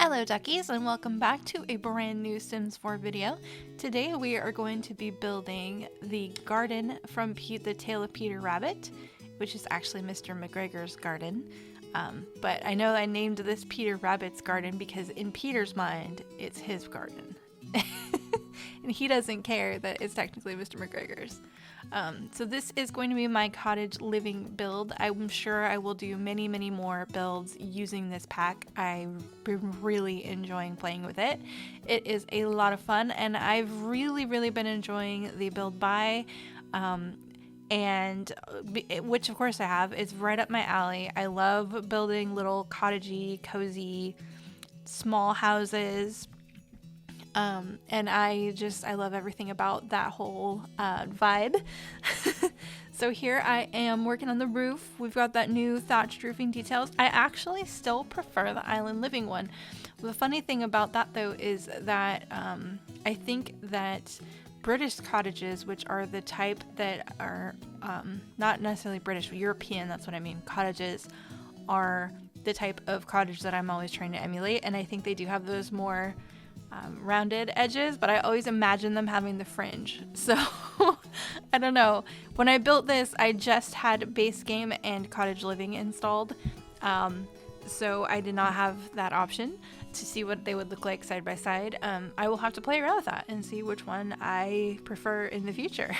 Hello duckies, and welcome back to a brand new Sims 4 video. Today we are going to be building the garden from The Tale of Peter Rabbit, which is actually Mr. McGregor's garden. But I know I named this Peter Rabbit's garden because in Peter's mind, it's his garden. And he doesn't care that it's technically Mr. McGregor's. So this is going to be my cottage living build. I'm sure I will do many more builds using this pack. I've been really enjoying playing with it. It is a lot of fun, and I've really been enjoying the build by, which of course I have. It's right up my alley. I love building little cottagey, cozy, small houses. And I love everything about that whole vibe. So here I am working on the roof. We've got that new thatched roofing details. I actually still prefer the island living one. The funny thing about that though is that I think that British cottages, which are the type that are not necessarily British, but European, that's what I mean, cottages are the type of cottage that I'm always trying to emulate. And I think they do have those more rounded edges, but I always imagine them having the fringe. So I don't know. When I built this, I just had base game and cottage living installed. So I did not have that option to see what they would look like side by side. I will have to play around with that and see which one I prefer in the future.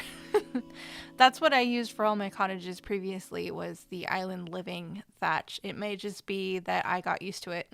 That's what I used for all my cottages previously, was the island living thatch. It may just be that I got used to it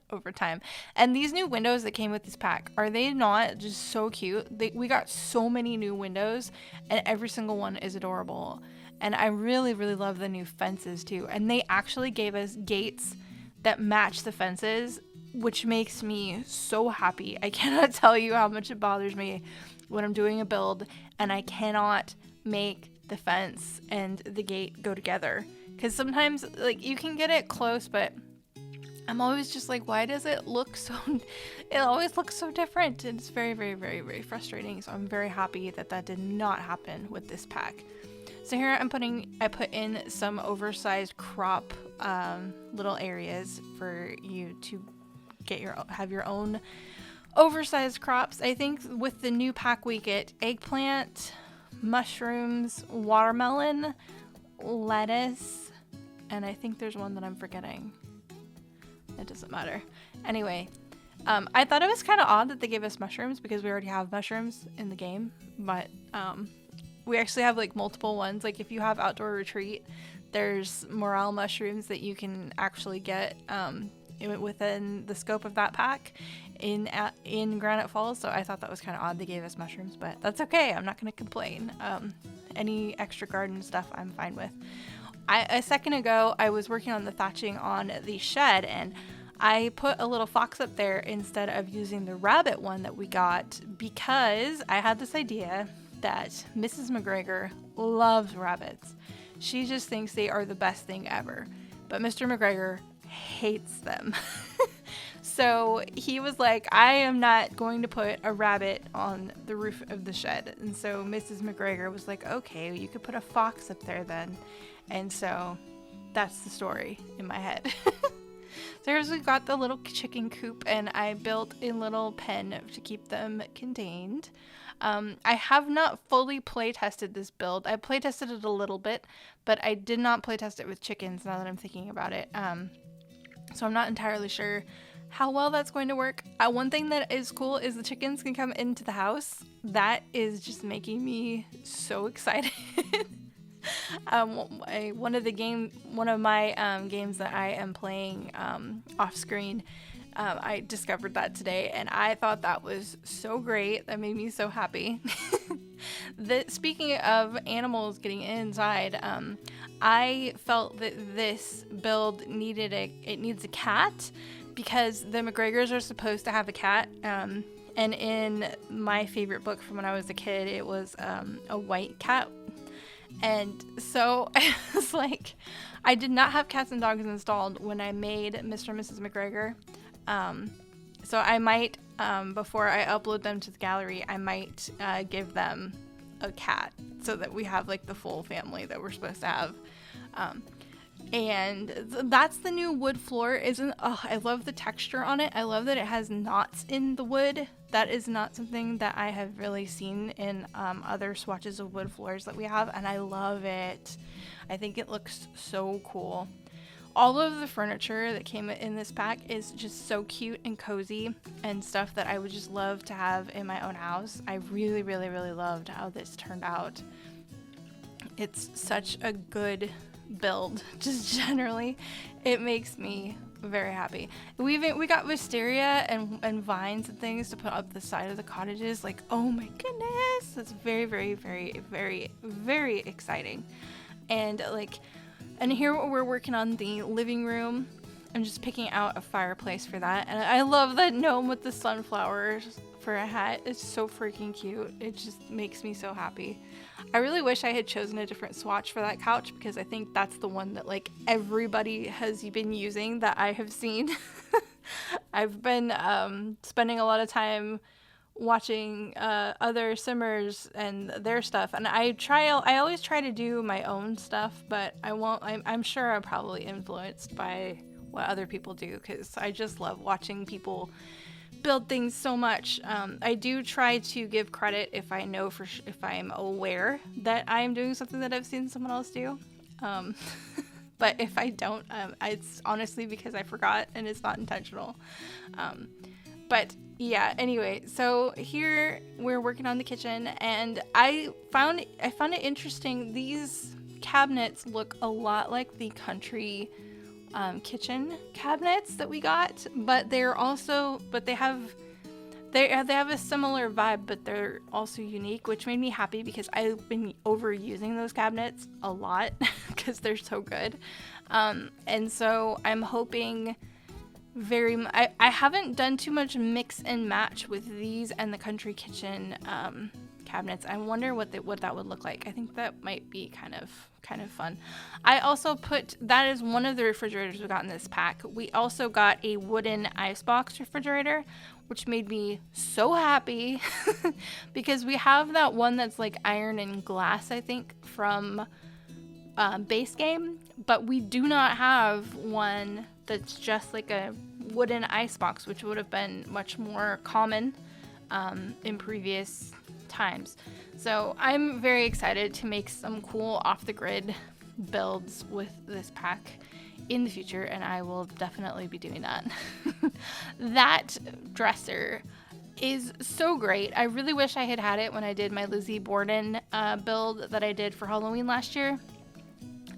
over time. And these new windows that came with this pack, are they not just so cute? We got so many new windows, and every single one is adorable. And I really love the new fences too. And they actually gave us gates that match the fences, which makes me so happy. I cannot tell you how much it bothers me when I'm doing a build and I cannot make the fence and the gate go together. Because sometimes, like, you can get it close, but I'm always just like, why does it look so... It always looks so different, and it's very frustrating. So I'm very happy that that did not happen with this pack. So here I put in some oversized crop little areas for you to have your own oversized crops. I think with the new pack we get eggplant, mushrooms, watermelon, lettuce, and I think there's one that I'm forgetting. It doesn't matter. Anyway, I thought it was kind of odd that they gave us mushrooms because we already have mushrooms in the game, but we actually have like multiple ones. Like if you have outdoor retreat, there's morale mushrooms that you can actually get within the scope of that pack in Granite Falls. So I thought that was kind of odd they gave us mushrooms, but that's okay. I'm not going to complain. Any extra garden stuff I'm fine with. A second ago I was working on the thatching on the shed, and I put a little fox up there instead of using the rabbit one that we got, because I had this idea that Mrs. McGregor loves rabbits. She just thinks they are the best thing ever. But Mr. McGregor hates them. So he was like, I am not going to put a rabbit on the roof of the shed. And so Mrs. McGregor was like, okay, you could put a fox up there then. And so that's the story in my head. So here's we got the little chicken coop, and I built a little pen to keep them contained. I have not fully play tested this build. I play tested it a little bit, but I did not play test it with chickens now that I'm thinking about it. So I'm not entirely sure how well that's going to work. One thing that is cool is the chickens can come into the house. That is just making me so excited. One of my games that I am playing off screen, I discovered that today, and I thought that was so great. That made me so happy. Speaking of animals getting inside, I felt that this build needs a cat, because the McGregors are supposed to have a cat. And in my favorite book from when I was a kid, it was a white cat. And so I was like, I did not have cats and dogs installed when I made Mr. and Mrs. McGregor. So I might, before I upload them to the gallery, I might give them a cat so that we have like the full family that we're supposed to have. And that's the new wood floor. I love the texture on it. I love that it has knots in the wood. That is not something that I have really seen in other swatches of wood floors that we have, and I love it. I think it looks so cool. All of the furniture that came in this pack is just so cute and cozy and stuff that I would just love to have in my own house. I really, really, really loved how this turned out. It's such a good build, just generally. It makes me very happy. We got wisteria and vines and things to put up the side of the cottages. Like, oh my goodness, that's very, very, very, very, very exciting. And here we're working on the living room. I'm just picking out a fireplace for that, and I love that gnome with the sunflowers for a hat. It's so freaking cute. It just makes me so happy. I really wish I had chosen a different swatch for that couch, because I think that's the one that everybody has been using that I have seen. I've been spending a lot of time watching other simmers and their stuff, and I always try to do my own stuff, but I'm sure I'm probably influenced by what other people do, because I just love watching people build things so much. I do try to give credit if I know if I'm aware that I'm doing something that I've seen someone else do. But if I don't, it's honestly because I forgot and it's not intentional. But yeah, anyway, so here we're working on the kitchen, and I found it interesting. These cabinets look a lot like the country kitchen cabinets that we got, but they have a similar vibe, but they're also unique, which made me happy because I've been overusing those cabinets a lot because they're so good. And so I'm hoping I haven't done too much mix and match with these and the country kitchen cabinets. I wonder what that would look like. I think that might be kind of fun. I also that is one of the refrigerators we got in this pack. We also got a wooden icebox refrigerator, which made me so happy because we have that one that's like iron and glass, I think, from base game, but we do not have one that's just like a wooden icebox, which would have been much more common in previous times. So I'm very excited to make some cool off-the-grid builds with this pack in the future, and I will definitely be doing that. That dresser is so great. I really wish I had it when I did my Lizzie Borden build that I did for Halloween last year.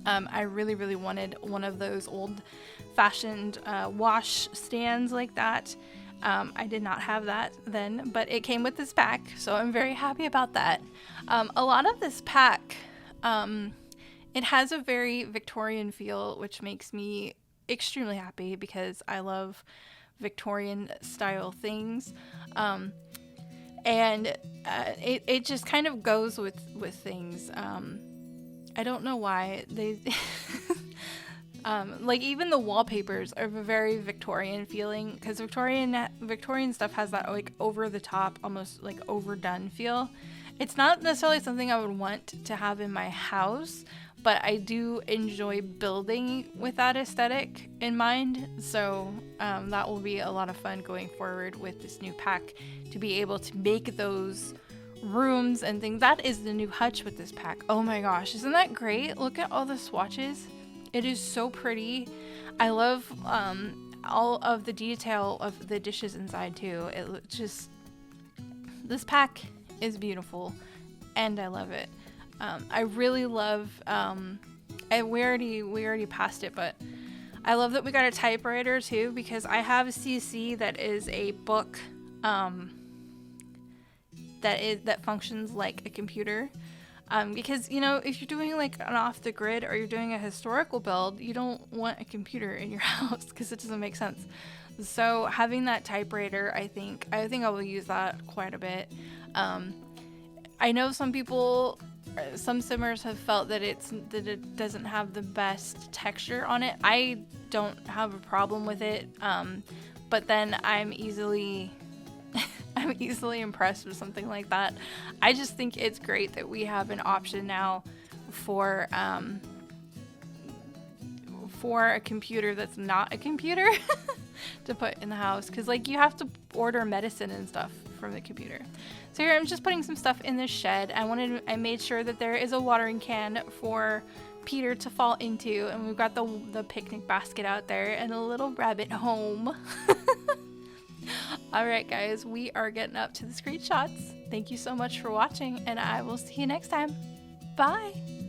I really, really wanted one of those old-fashioned wash stands like that. I did not have that then, but it came with this pack, so I'm very happy about that. A lot of this pack, it has a very Victorian feel, which makes me extremely happy because I love Victorian style things. And it just kind of goes with things. I don't know why they even the wallpapers are very Victorian feeling, because Victorian stuff has that over the top, almost overdone feel. It's not necessarily something I would want to have in my house, but I do enjoy building with that aesthetic in mind. So that will be a lot of fun going forward with this new pack, to be able to make those rooms and things. That is the new hutch with this pack. Oh my gosh, isn't that great? Look at all the swatches. It is so pretty. I love all of the detail of the dishes inside too. This pack is beautiful, and I love it. I really love. We already passed it, but I love that we got a typewriter too, because I have a CC that is a book that functions like a computer. Because, if you're doing an off the grid or you're doing a historical build, you don't want a computer in your house because it doesn't make sense. So having that typewriter, I think I will use that quite a bit. I know some simmers have felt that it doesn't have the best texture on it. I don't have a problem with it. But then I'm easily impressed with something like that. I just think it's great that we have an option now for for a computer that's not a computer to put in the house, because like you have to order medicine and stuff from the computer. So here I'm just putting some stuff in this shed. I made sure that there is a watering can for Peter to fall into, and we've got the picnic basket out there and a little rabbit home. All right, guys, we are getting up to the screenshots. Thank you so much for watching, and I will see you next time. Bye.